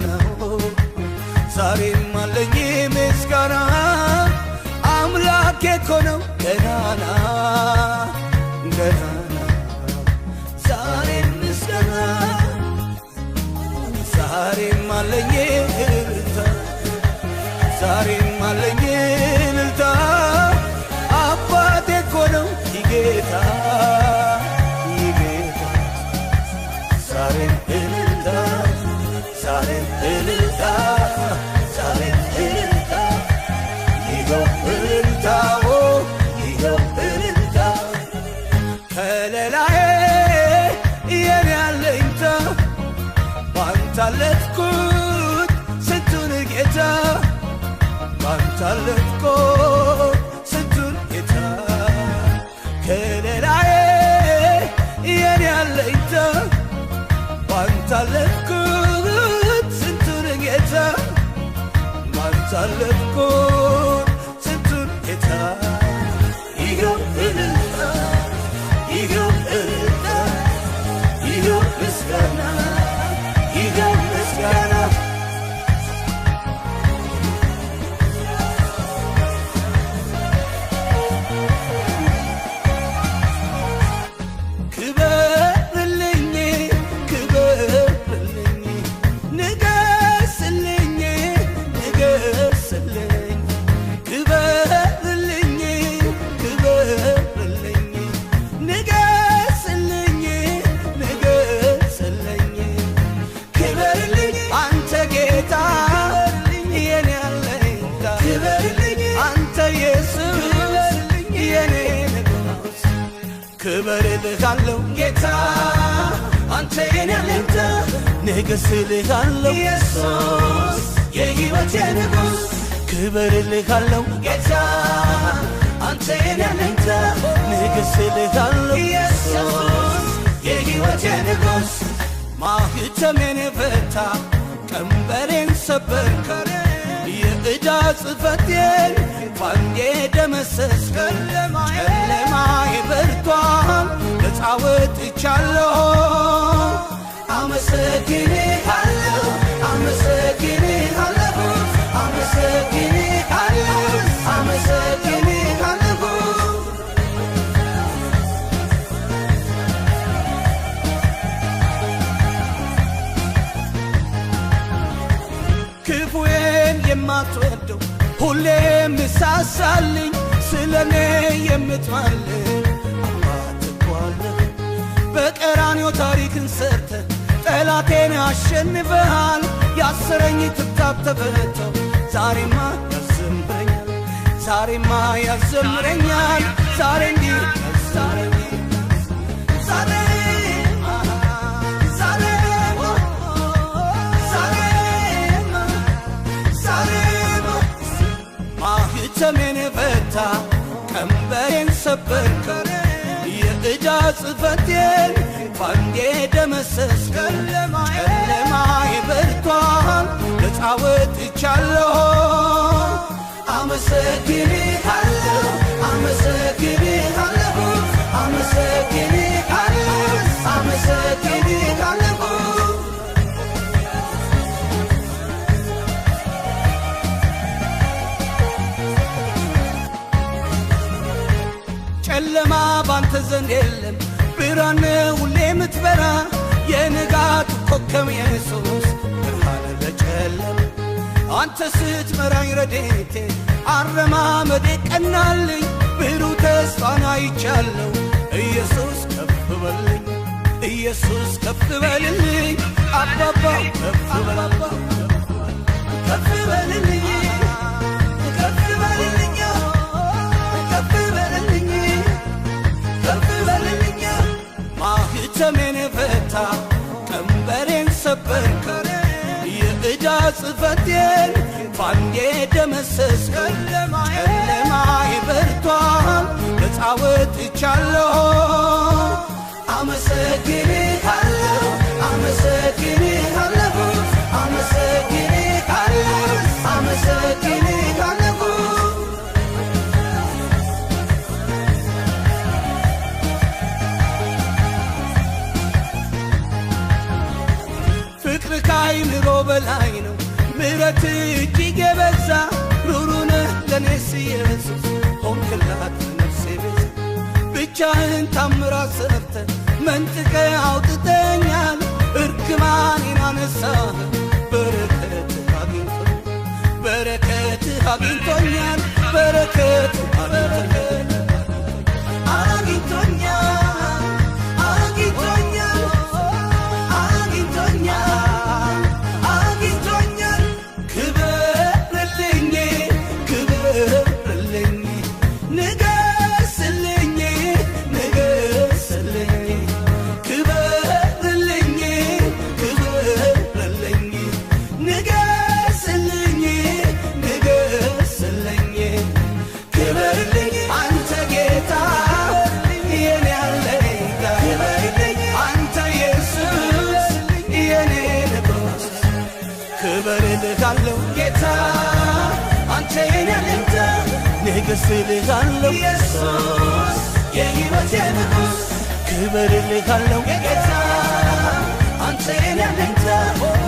ነው ዛሬም አለኝ ምስጋና አምላኬ እኮ ነው ገናና ገናና ዛሬም ምስጋና ዛሬም አለኝ እልልታ ዛሬም አለኝ እልልታ አባቴ እኮ ነው ጌታ ጌታ ዛሬም እልልታ ዛሬም እልልታ ዛሬም እልልታ ይኸው እልልታዎ ይኸው እልልታ ከለላዬ የኔ አለኝታ ባንተ አለፍኩት ስንቱን ጌታ ባንተ አለፍኩት ስንቱን ጌታ ከለላዬ የኔ አለኝታ ባንተ አለፍኩት ስንቱን ጌታ ባንተ አለፍኩት ስንቱን ጌታ ይኸው እልልታ ይኸው እልልታ ይኸው ምስጋና ይኸው ምስጋና ክበርልኝ ክበርልኝ ንገስልኝ ንገስልኝ ክበርልኝ ክበርልኝ ንገስልኝ ንገስልኝ ክበርልኝ አንተ ጌታ የኔ አለኝታ ክበርልኝ አንተ ኢየሱስ የኔ ንጉሥ ክበርልሃለሁ ጌታ አንተ የኔ አለኝታ ንገስልሃለሁ ኢየሱስ የሕይወቴ ንጉሥ ክበርልሃለሁ ጌታ አንተ የኔ አለኝታ ንገስልሃለሁ ኢየሱስ የሕይወቴ ንጉሥ ማኅተሜን ፈታ ቀንበሬን ሰበርከ የዕዳ ጽሕፈቴን ባንዴ ደመሰስከ ጨለማዬ በርቷል ነፃ ወጥቻለሁ አመሰግንሃለሁ አመሰግንሃለሁ አመሰግንሃለሁ አመሰግንሃለሁ ክፉዬን የማትወደው ሁሌ ምሳሳልኝ ስለኔ የምትማልድ አባት እኮ አለህ በቀራንዮ ታሪክን ሰርተ ጠላቴን አሸንፈሃል ያሰረኝ ትብታብ ተፈተው ዛሬማ ያዘምረኛል ዛሬማ ያዘምረኛል ዛሬ እንዲህ ያዘምረኛል ዛሬ ማኅተሜን ፈታ ቀንበሬን ሰበርከ የዕዳ ጽሕፈቴን ባንዴ ደመሰስከ ጨለማዬ በርቷል ነፃ ወጥቻለሁ አመሰግንሃለሁ አመሰግንሃለሁ አመሰግንሃለሁ አመሰግንሃለሁ ጨለማ ባንተ ዘንድ የለም ብርሃን ሁሌ የምትበራ የንጋት ኮከብ ኢየሱስ ብርሃን ለጨለማ አንተ ስትመራኝ ረድኤቴ አረማመዴ ቀናልኝ ብሩህ ተስፋን አይቻለሁ ኢየሱስ ከፍ በልልኝ ኢየሱስ ከፍ በልልኝ አባባ ከፍ በልልኝ ከፍ በልልኝ ከፍ በልልኝ ከፍ በልልኝ ከፍ በልልኝ ማኅተሜን ፈታ ቀንበሬን ሰበርከ የዕዳ ጽሕፈቴን ባንዴ ደመሰስከ ጨለማዬ በርቷል ነፃ ወጥቻለሁ አመሰግንሃለሁ አመሰግንሃለሁ አመሰግንሃለሁ አመሰግንሃለሁ ፍቅር ከአይምሮ በላይ ሰርተ መንጥቀ አውጥተኛል እርግማኔን አነሳህ በረከት አግኝቶኛል በረከት አግኝቶኛል ክበርልኝ ንገስልኝ ክበርልኝ ክበርልኝ አንተ ጌታ የኔ አለኝታ አንተ ኢየሱስ የኔ ንጉሥ ክበርልሃለሁ ጌታ አንተ የኔ አለኝታ ንገስልሃለሁ ኢየሱስ የሕይወቴ ንጉሥ ክበርልሃለሁ ጌታ አንተ የኔ አለኝታ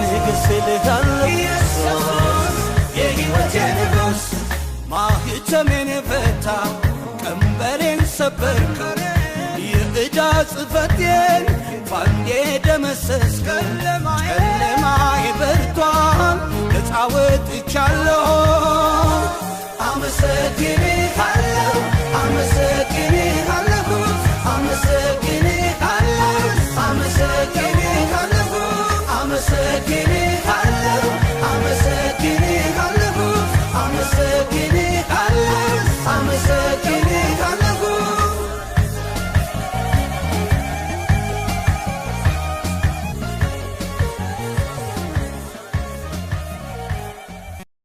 ንገስልሃለሁ ኢየሱስ የሕይወቴ ንጉሥ ማኅተሜን ፈታ ቀንበሬን ሰበርክ የዕዳ ጽሕፈቴን ባንዴ ደመሰስክ ጨለማዬ በርቷል ነፃ ወጥቻለሁ አመሰግንሃለሁ